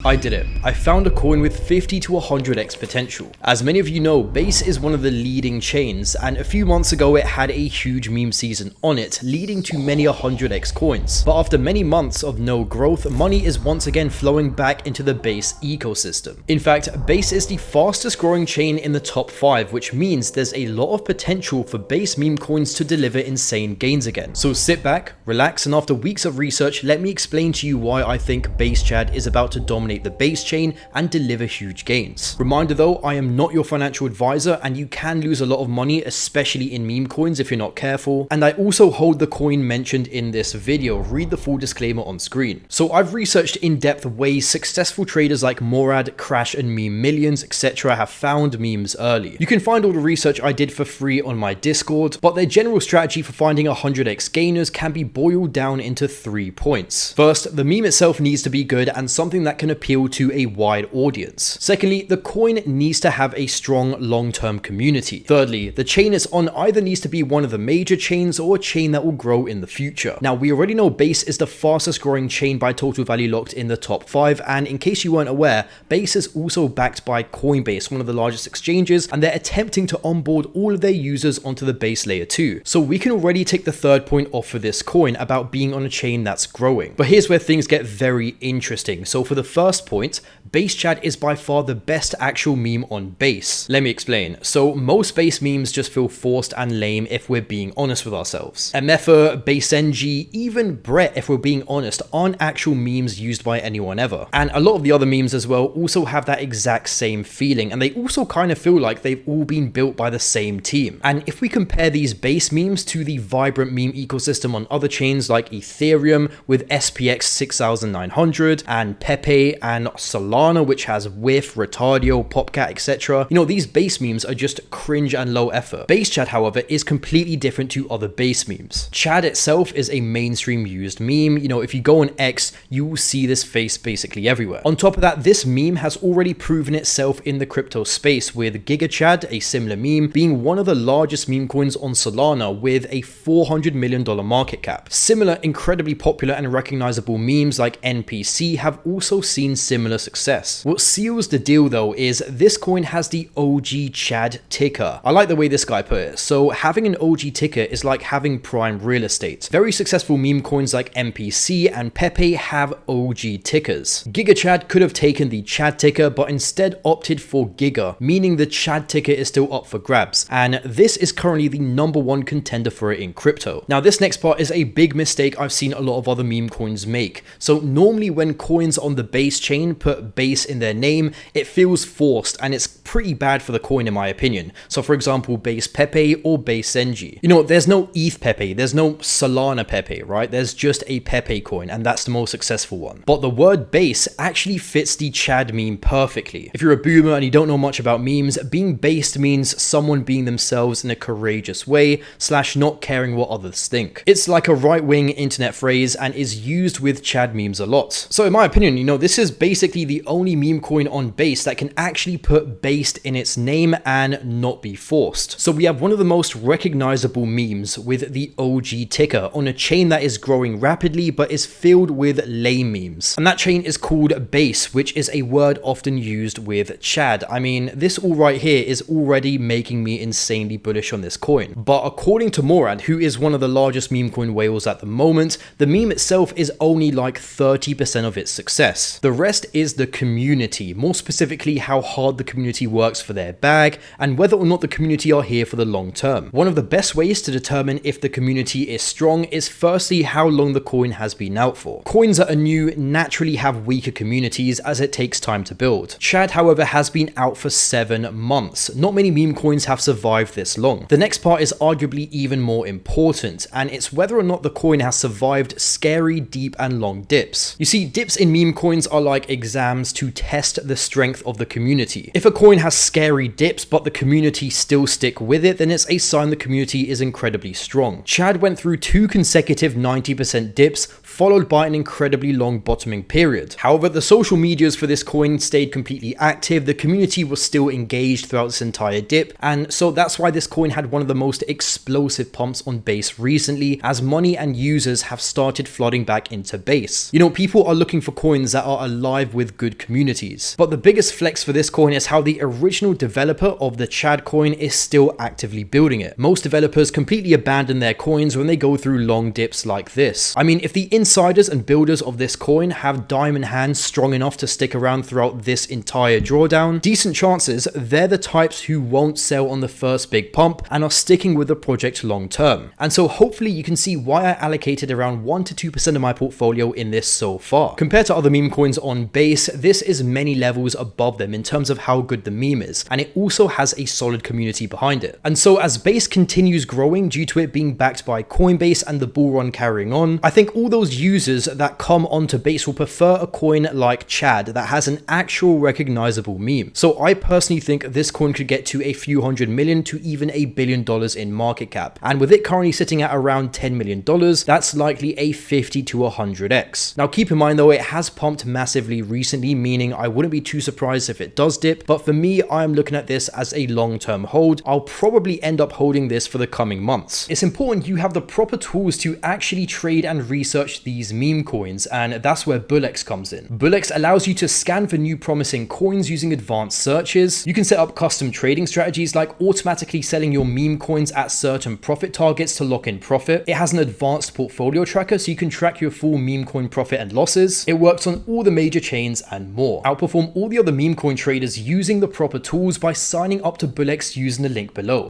I did it. I found a coin with 50 to 100x potential. As many of you know, Base is one of the leading chains, and a few months ago it had a huge meme season on it, leading to many 100x coins. But after many months of no growth, money is once again flowing back into the Base ecosystem. In fact, Base is the fastest growing chain in the top 5, which means there's a lot of potential for Base meme coins to deliver insane gains again. So sit back, relax, and after weeks of research, let me explain to you why I think Base Chad is about to dominate the Base chain and deliver huge gains. Reminder though, I am not your financial advisor and you can lose a lot of money, especially in meme coins if you're not careful. And I also hold the coin mentioned in this video. Read the full disclaimer on screen. So I've researched in depth ways successful traders like Morad, Crash and Meme Millions, etc. have found memes early. You can find all the research I did for free on my Discord, but their general strategy for finding 100x gainers can be boiled down into 3 points. First, the meme itself needs to be good and something that can appeal to a wide audience. Secondly, the coin needs to have a strong long-term community. Thirdly, the chain it's on either needs to be one of the major chains or a chain that will grow in the future. Now, we already know Base is the fastest growing chain by total value locked in the top 5, and in case you weren't aware, Base is also backed by Coinbase, one of the largest exchanges, and they're attempting to onboard all of their users onto the Base layer 2. So we can already take the third point off for this coin about being on a chain that's growing. But here's where things get very interesting. So for the first point, Base Chad is by far the best actual meme on Base. Let me explain. So most Base memes just feel forced and lame if we're being honest with ourselves. MFer, BaseNG, even Brett, if we're being honest, aren't actual memes used by anyone ever. And a lot of the other memes as well also have that exact same feeling, and they also kind of feel like they've all been built by the same team. And if we compare these Base memes to the vibrant meme ecosystem on other chains like Ethereum with SPX 6900 and Pepe and Solana, which has Whiff, Retardio, Popcat, etc. You know, these Base memes are just cringe and low effort. Base Chad, however, is completely different to other Base memes. Chad itself is a mainstream used meme. You know, if you go on X, you will see this face basically everywhere. On top of that, this meme has already proven itself in the crypto space, with Giga Chad, a similar meme, being one of the largest meme coins on Solana with a $400 million market cap. Similar, incredibly popular and recognizable memes like NPC have also seen similar success. What seals the deal though is this coin has the OG Chad ticker. I like the way this guy put it. So having an OG ticker is like having prime real estate. Very successful meme coins like NPC and Pepe have OG tickers. Giga Chad could have taken the Chad ticker, but instead opted for Giga, meaning the Chad ticker is still up for grabs, and this is currently the #1 contender for it in crypto. Now this next part is a big mistake I've seen a lot of other meme coins make. So normally when coins on the Base chain put Base in their name, it feels forced and it's pretty bad for the coin in my opinion. So for example, Base Pepe or BaseNG. You know, there's no ETH Pepe, there's no Solana Pepe, right? There's just a Pepe coin, and that's the most successful one. But the word Base actually fits the Chad meme perfectly. If you're a boomer and you don't know much about memes, being based means someone being themselves in a courageous way / not caring what others think. It's like a right-wing internet phrase and is used with Chad memes a lot. So in my opinion, you know, this is basically the only meme coin on Base that can actually put based in its name and not be forced. So we have one of the most recognizable memes with the OG ticker on a chain that is growing rapidly but is filled with lame memes. And that chain is called Base, which is a word often used with Chad. I mean, this all right here is already making me insanely bullish on this coin. But according to Morad, who is one of the largest meme coin whales at the moment, the meme itself is only like 30% of its success. The rest is the community, more specifically how hard the community works for their bag and whether or not the community are here for the long term. One of the best ways to determine if the community is strong is firstly how long the coin has been out for. Coins that are new naturally have weaker communities as it takes time to build. Chad, however, has been out for 7 months. Not many meme coins have survived this long. The next part is arguably even more important, and it's whether or not the coin has survived scary, deep and long dips. You see, dips in meme coins are like exams to test the strength of the community. If a coin has scary dips but the community still stick with it, then it's a sign the community is incredibly strong. Chad went through 2 consecutive 90% dips, followed by an incredibly long bottoming period. However, the social medias for this coin stayed completely active, the community was still engaged throughout this entire dip, and so that's why this coin had one of the most explosive pumps on Base recently, as money and users have started flooding back into Base. You know, people are looking for coins that are a alive with good communities. But the biggest flex for this coin is how the original developer of the Chad coin is still actively building it. Most developers completely abandon their coins when they go through long dips like this. I mean, if the insiders and builders of this coin have diamond hands strong enough to stick around throughout this entire drawdown, decent chances they're the types who won't sell on the first big pump and are sticking with the project long term. And so hopefully you can see why I allocated around 1 to 2% of my portfolio in this so far. Compared to other meme coins on Base, this is many levels above them in terms of how good the meme is, and it also has a solid community behind it. And so as Base continues growing due to it being backed by Coinbase and the bull run carrying on, I think all those users that come onto Base will prefer a coin like Chad that has an actual recognizable meme. So I personally think this coin could get to a few $100 million to even $1 billion in market cap. And with it currently sitting at around $10 million, that's likely a 50 to 100x. Now keep in mind though, it has pumped massively recently, meaning I wouldn't be too surprised if it does dip, but for me, I'm looking at this as a long-term hold. I'll probably end up holding this for the coming months. It's important you have the proper tools to actually trade and research these meme coins, and that's where Bullex comes in. Bullex allows you to scan for new promising coins using advanced searches. You can set up custom trading strategies like automatically selling your meme coins at certain profit targets to lock in profit. It has an advanced portfolio tracker so you can track your full meme coin profit and losses. It works on all the major chains and more. Outperform all the other meme coin traders using the proper tools by signing up to Bullex using the link below.